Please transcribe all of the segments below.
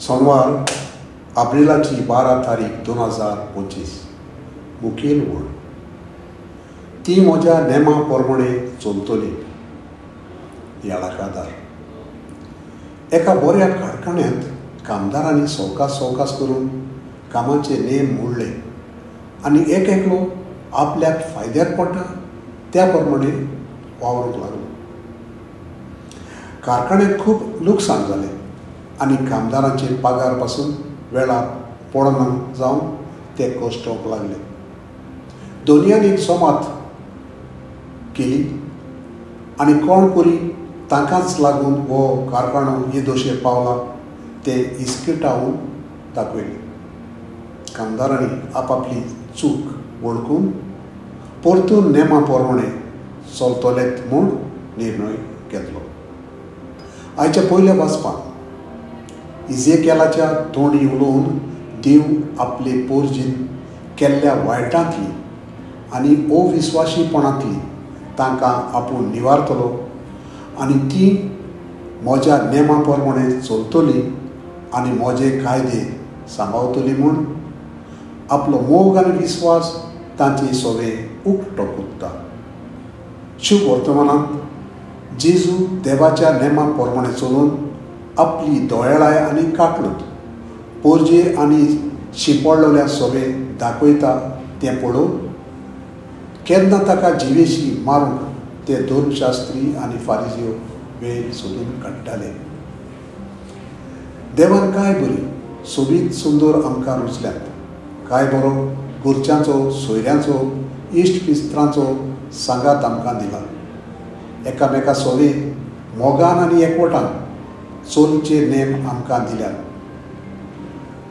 सोमवार एप्रिलाची 12 तारीख 2025 मुखेल वळ ती म्हज्या नेमा प्रमाणे चलतली. याळाकादार एका बऱ्या कारखान्यांत कामदारांनी सवकास करून कामाचे नेम मोडले आनी एक एकलो आपल्याक फायद्याक पडटा त्या प्रमाणे वावरूंक लागलो. कारखान्याक खूब लुकसाण जालें आनी कामदारांचे पगार पासून वेळार पडना जावन ते कश्टावंक लागले. दोनयान एक सोमात केली आनी कोण करी तांकांच लागून हो कारखानो हे दोशेर पावला ते इस्किटावून दाखयले. कामदारांनी आपापली चूक वळखून परतून नेमा प्रमाणे चलतलेत म्हूण निर्णय घेतलो. आयच्या पयल्या वाचपान इजेकियेलाच्या तोंडी उलोवन देव आपले पोरजीन केल्ल्या वायटांतली आनी अविस्वाशीपणांतली तांकां आपूण निवारतलो आनी ती म्हज्या नेमा प्रमाणे चलतली आनी म्हजे कायदे सांबाळटली म्हूण आपलो मोग आनी विस्वास तांची सगळें उक्तो कोत्ता. शुभ वर्तमानांत जेजू देवाच्या नेमा प्रमाणे चलून आपली दोळेळाय आनी काकलूत पोरजे आनी शिंपडलेल्या सगळें दाखयता तें पळोवन केन्ना ताका जिवेशी मारूंक ते धर्मशास्त्री आनी फारिजियो वेळ सोदून काडटाले. देवान काय बरी सोबीत सुंदर आमकां रुचल्यात. काय बरो घरच्यांचो सोयऱ्यांचो इश्ट पिस्त्रांचो सांगात आमकां दिला. एकामेका सोबीत मोगान आनी एकवटान चलचे नेम आमकां दिल्यात.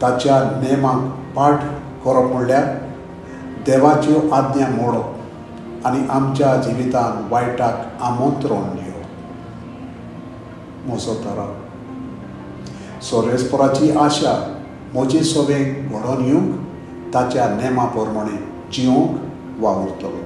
ताच्या नेमाक पाठ करप म्हणल्यार देवाच्यो आज्ञा मोडप आनी आमच्या जिवितान वायटाक आमंत्रण दिवप. म्हजो थाराव सोरेस्पराची आशा म्हजे सगळें घडोवन येवंक ताच्या नेमा प्रमाणे जिवंक वावुरतलो.